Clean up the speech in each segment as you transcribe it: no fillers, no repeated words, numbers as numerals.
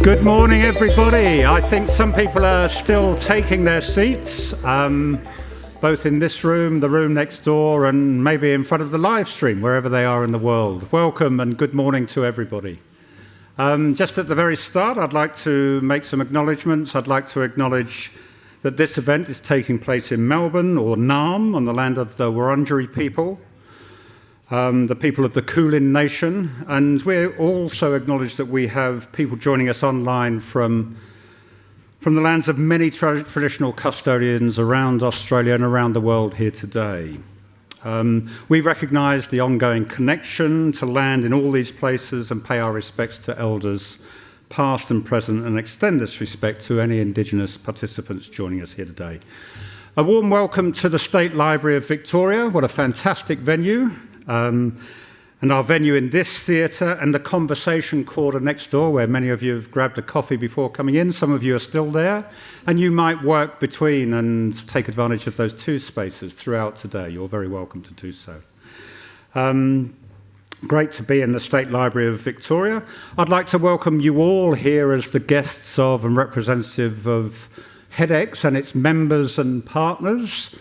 Good morning, everybody. I think some people are still taking their seats, both in this room, the room next door, and maybe in front of the live stream, wherever they are in the world. Welcome and good morning to everybody. Just at the very start, I'd like to make some acknowledgements. I'd like to acknowledge that this event is taking place in Melbourne, or Naarm, on the land of the Wurundjeri people, the people of the Kulin Nation, and we also acknowledge that we have people joining us online from the lands of many traditional custodians around Australia and around the world here today. We recognise the ongoing connection to land in all these places and pay our respects to elders, past and present, and extend this respect to any Indigenous participants joining us here today. A warm welcome to the State Library of Victoria. What a fantastic venue. And our venue in this theatre and the conversation quarter next door, where many of you have grabbed a coffee before coming in. Some of you are still there, and you might work between and take advantage of those two spaces throughout today. You're very welcome to do so. Great to be in the State Library of Victoria. I'd like to welcome you all here as the guests of and representative of HEDx and its members and partners.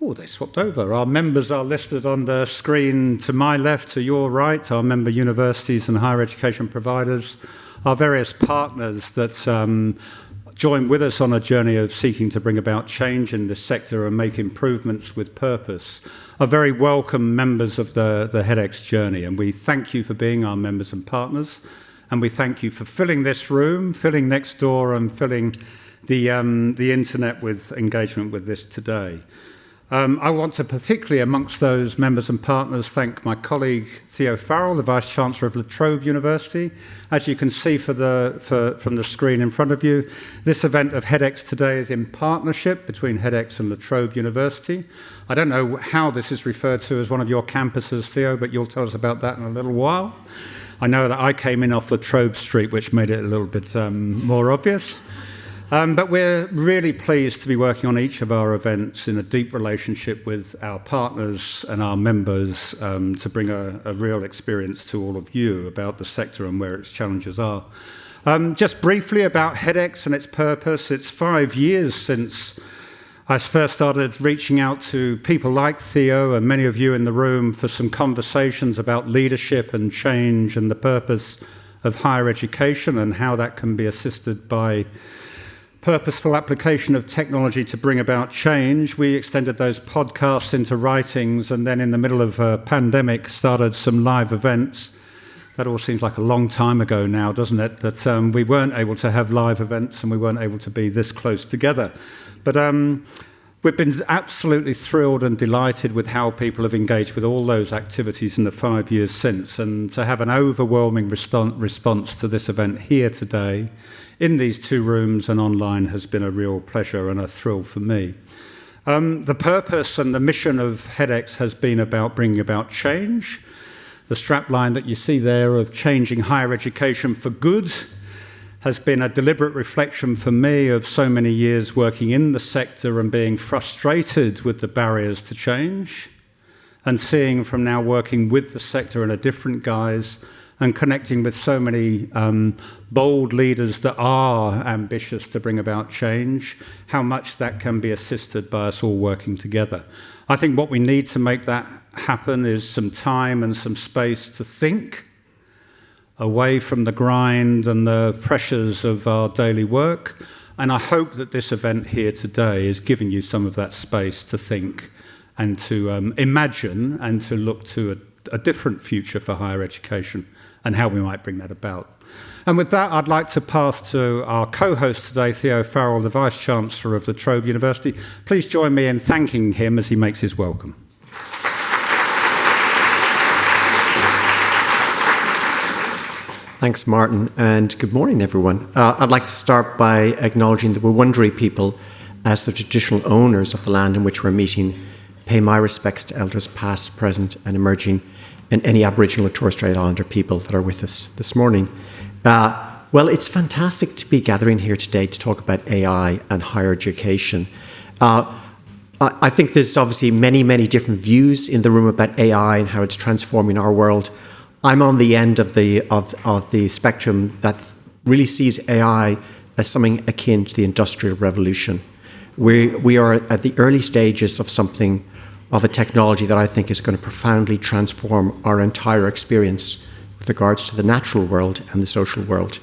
Oh, they swapped over. Our members are listed on the screen to my left, to your right, our member universities and higher education providers, our various partners that join with us on a journey of seeking to bring about change in this sector and make improvements with purpose, are very welcome members of the HEDx journey. And we thank you for being our members and partners. And we thank you for filling this room, filling next door, and filling the internet with engagement with this today. I want to particularly, amongst those members and partners, thank my colleague Theo Farrell, the Vice-Chancellor of Trobe University. As you can see from the screen in front of you, this event of HEDx today is in partnership between HEDx and Trobe University. I don't know how this is referred to as one of your campuses, Theo, but you'll tell us about that in a little while. I know that I came in off Trobe Street, which made it a little bit more obvious. But we're really pleased to be working on each of our events in a deep relationship with our partners and our members to bring a real experience to all of you about the sector and where its challenges are. Just briefly about HEDx and its purpose. It's 5 years since I first started reaching out to people like Theo and many of you in the room for some conversations about leadership and change and the purpose of higher education and how that can be assisted by purposeful application of technology to bring about change. We extended those podcasts into writings, and then in the middle of a pandemic started some live events. That all seems like a long time ago now, doesn't it? That we weren't able to have live events and we weren't able to be this close together. But we've been absolutely thrilled and delighted with how people have engaged with all those activities in the 5 years since, and to have an overwhelming response to this event here today in these two rooms and online has been a real pleasure and a thrill for me. The purpose and the mission of HEDx has been about bringing about change. The strapline that you see there of changing higher education for good has been a deliberate reflection for me of so many years working in the sector and being frustrated with the barriers to change, and seeing from now working with the sector in a different guise and connecting with so many bold leaders that are ambitious to bring about change, how much that can be assisted by us all working together. I think what we need to make that happen is some time and some space to think away from the grind and the pressures of our daily work. And I hope that this event here today is giving you some of that space to think and to imagine and to look to a different future for higher education and how we might bring that about. And with that, I'd like to pass to our co-host today, Theo Farrell, the Vice-Chancellor of Trobe University. Please join me in thanking him as he makes his welcome. Thanks, Martin, and good morning, everyone. I'd like to start by acknowledging the Wurundjeri people as the traditional owners of the land in which we're meeting. Pay my respects to elders past, present, and emerging, and any Aboriginal or Torres Strait Islander people that are with us this morning. Well, it's fantastic to be gathering here today to talk about AI and higher education. I think there's obviously many, many different views in the room about AI and how it's transforming our world. I'm on the end of the spectrum that really sees AI as something akin to the Industrial Revolution. We are at the early stages of something, of a technology that I think is going to profoundly transform our entire experience with regards to the natural world and the social world.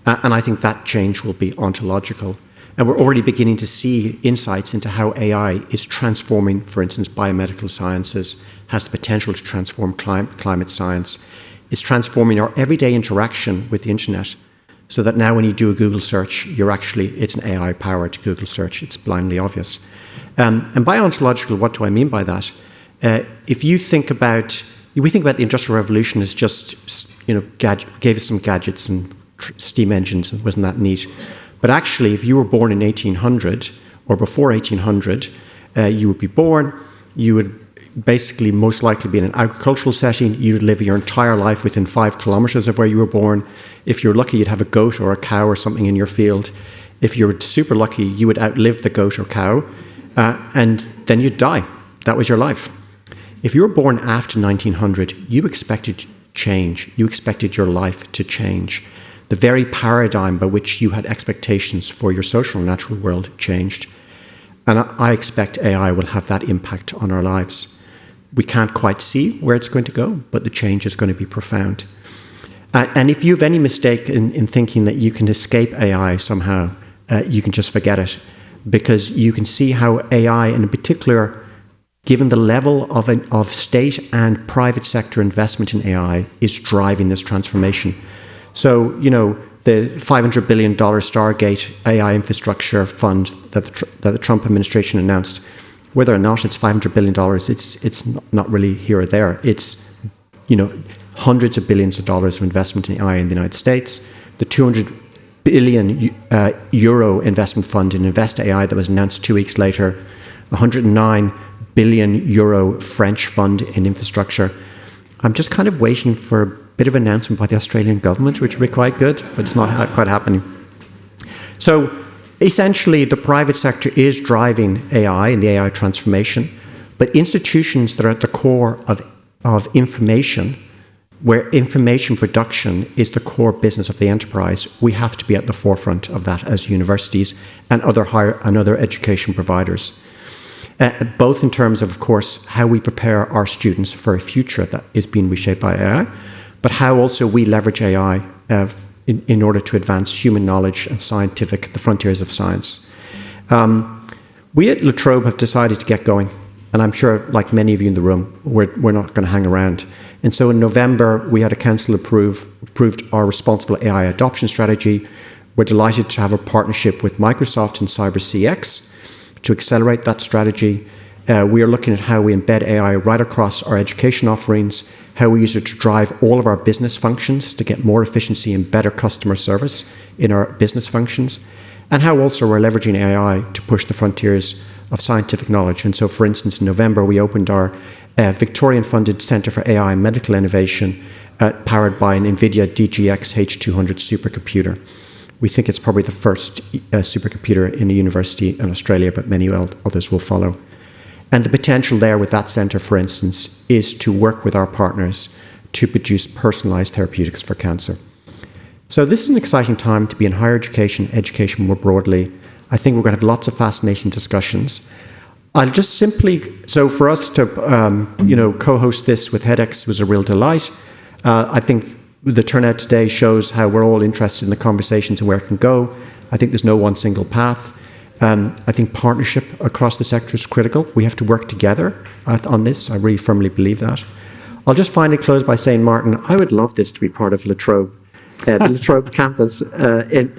And I think that change will be ontological. And we're already beginning to see insights into how AI is transforming, for instance, biomedical sciences, has the potential to transform climate science. It's transforming our everyday interaction with the internet, so that now when you do a Google search, it's an AI-powered Google search. It's blindly obvious. And by ontological, what do I mean by that? If you think about, we think about the Industrial Revolution as just, gave us some gadgets and steam engines, and wasn't that neat? But actually, if you were born in 1800 or before 1800, you would be born, you would basically most likely be in an agricultural setting, you would live your entire life within 5 kilometers of where you were born. If you're lucky, you'd have a goat or a cow or something in your field. If you're super lucky, you would outlive the goat or cow, and then you'd die. That was your life. If you were born after 1900, you expected change. You expected your life to change. The very paradigm by which you had expectations for your social and natural world changed. And I expect AI will have that impact on our lives. We can't quite see where it's going to go, but the change is going to be profound. And if you have any mistake in thinking that you can escape AI somehow, you can just forget it. Because you can see how AI, and in particular, given the level of state and private sector investment in AI, is driving this transformation. So, the $500 billion Stargate AI infrastructure fund that the Trump administration announced, whether or not it's $500 billion, it's not really here or there. It's, hundreds of billions of dollars of investment in AI in the United States. The 200 billion euro investment fund in Invest AI that was announced 2 weeks later, 109 billion euro French fund in infrastructure. I'm just kind of waiting for a bit of announcement by the Australian government, which would be quite good, but it's not quite happening. So essentially, the private sector is driving AI and the AI transformation, but institutions that are at the core of information, where information production is the core business of the enterprise, we have to be at the forefront of that as universities and other education providers. Both in terms of course, how we prepare our students for a future that is being reshaped by AI, but how also we leverage AI in order to advance human knowledge and the frontiers of science. We at La Trobe have decided to get going, and I'm sure, like many of you in the room, we're not going to hang around. And so in November, we had a council approved our responsible AI adoption strategy. We're delighted to have a partnership with Microsoft and CyberCX to accelerate that strategy. We are looking at how we embed AI right across our education offerings, how we use it to drive all of our business functions to get more efficiency and better customer service in our business functions, and how also we're leveraging AI to push the frontiers of scientific knowledge. And so, for instance, in November, we opened our Victorian-funded Centre for AI and Medical Innovation, powered by an NVIDIA DGX H200 supercomputer. We think it's probably the first supercomputer in a university in Australia, but many others will follow. And the potential there with that centre, for instance, is to work with our partners to produce personalised therapeutics for cancer. So this is an exciting time to be in higher education more broadly. I think we're going to have lots of fascinating discussions. I'll just so for us to, co-host this with HEDx was a real delight. I think the turnout today shows how we're all interested in the conversations and where it can go. I think there's no one single path. I think partnership across the sector is critical. We have to work together on this. I really firmly believe that. I'll just finally close by saying, Martin, I would love this to be part of La Trobe, the La Trobe campus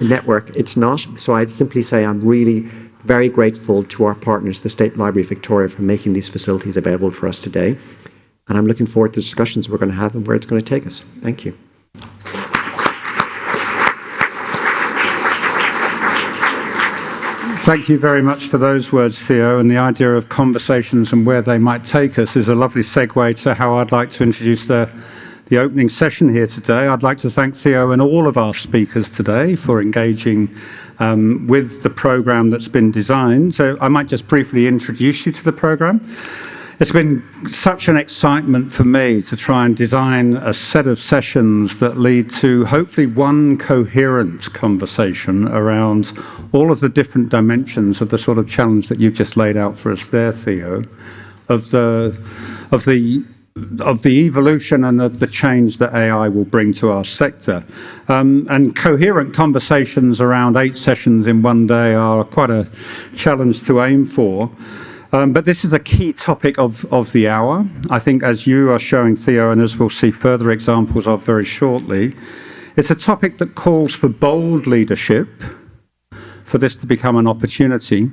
network. It's not. So I'd simply say I'm really very grateful to our partners, the State Library of Victoria, for making these facilities available for us today. And I'm looking forward to the discussions we're going to have and where it's going to take us. Thank you. Thank you very much for those words, Theo, and the idea of conversations and where they might take us is a lovely segue to how I'd like to introduce the opening session here today. I'd like to thank Theo and all of our speakers today for engaging with the programme that's been designed. So I might just briefly introduce you to the programme. It's been such an excitement for me to try and design a set of sessions that lead to hopefully one coherent conversation around all of the different dimensions of the sort of challenge that you've just laid out for us there, Theo, of the evolution and of the change that AI will bring to our sector. And coherent conversations around 8 sessions in one day are quite a challenge to aim for. But this is a key topic of the hour. I think as you are showing, Theo, and as we'll see further examples of very shortly, it's a topic that calls for bold leadership for this to become an opportunity.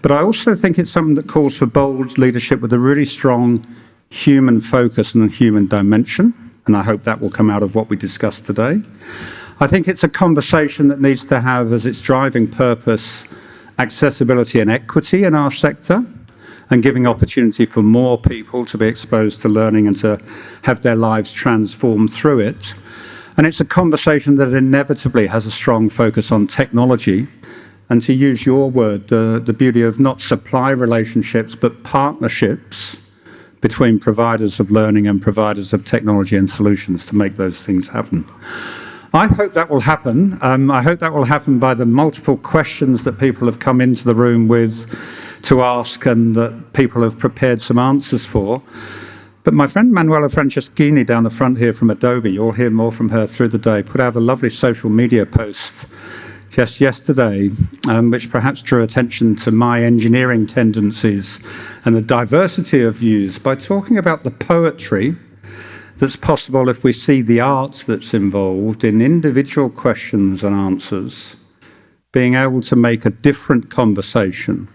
But I also think it's something that calls for bold leadership with a really strong human focus and a human dimension. And I hope that will come out of what we discussed today. I think it's a conversation that needs to have as its driving purpose accessibility and equity in our sector, and giving opportunity for more people to be exposed to learning and to have their lives transformed through it. And it's a conversation that inevitably has a strong focus on technology, and to use your word, the beauty of not supply relationships, but partnerships between providers of learning and providers of technology and solutions to make those things happen. I hope that will happen. I hope that will happen by the multiple questions that people have come into the room with to ask and that people have prepared some answers for. But my friend Manuela Franceschini down the front here from Adobe, you'll hear more from her through the day, put out a lovely social media post just yesterday, which perhaps drew attention to my engineering tendencies and the diversity of views by talking about the poetry that's possible if we see the art that's involved in individual questions and answers, being able to make a different conversation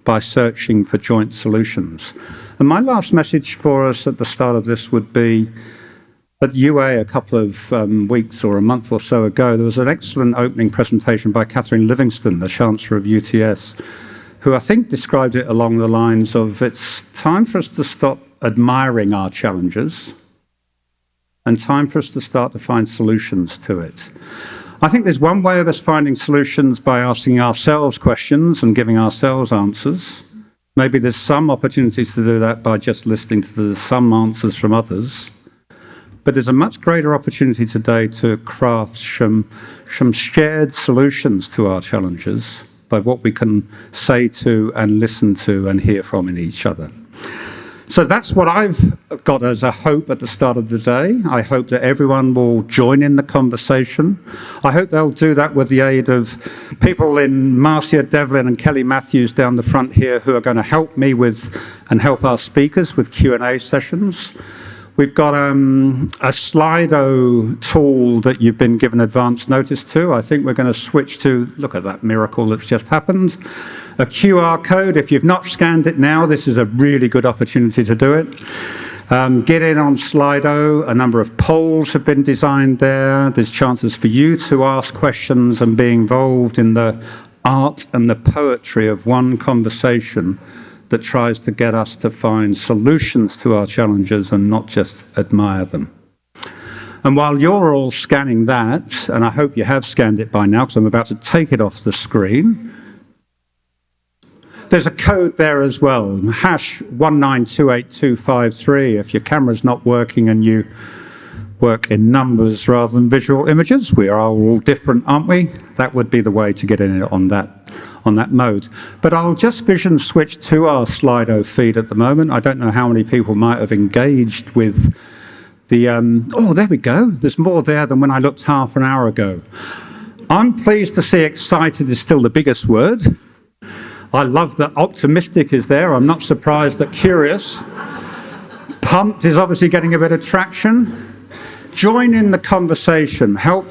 by searching for joint solutions. And my last message for us at the start of this would be, at UA a couple of weeks or a month or so ago, there was an excellent opening presentation by Catherine Livingston, the Chancellor of UTS, who I think described it along the lines of, it's time for us to stop admiring our challenges and time for us to start to find solutions to it. I think there's one way of us finding solutions by asking ourselves questions and giving ourselves answers. Maybe there's some opportunities to do that by just listening to some answers from others. But there's a much greater opportunity today to craft some shared solutions to our challenges by what we can say to and listen to and hear from in each other. So that's what I've got as a hope at the start of the day. I hope that everyone will join in the conversation. I hope they'll do that with the aid of people in Marcia Devlin and Kelly Matthews down the front here who are going to help me with and help our speakers with Q&A sessions. We've got a Slido tool that you've been given advance notice to. I think we're going to switch to, look at that miracle that's just happened, a QR code. If you've not scanned it now, this is a really good opportunity to do it. Get in on Slido. A number of polls have been designed there. There's chances for you to ask questions and be involved in the art and the poetry of one conversation that tries to get us to find solutions to our challenges and not just admire them. And while you're all scanning that, and I hope you have scanned it by now because I'm about to take it off the screen, there's a code there as well, #1928253. If your camera's not working and you work in numbers rather than visual images, we are all different, aren't we? That would be the way to get in on that mode. But I'll just vision switch to our Slido feed at the moment. I don't know how many people might have engaged with the, oh, there we go. There's more there than when I looked half an hour ago. I'm pleased to see excited is still the biggest word. I love that optimistic is there. I'm not surprised that curious. Pumped is obviously getting a bit of traction. Join in the conversation. Help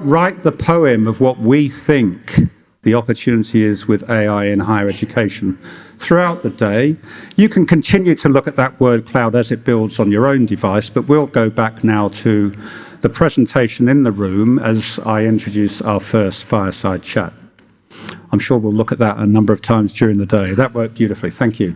write the poem of what we think the opportunity is with AI in higher education throughout the day. You can continue to look at that word cloud as it builds on your own device, but we'll go back now to the presentation in the room as I introduce our first fireside chat. I'm sure we'll look at that a number of times during the day. That worked beautifully. Thank you.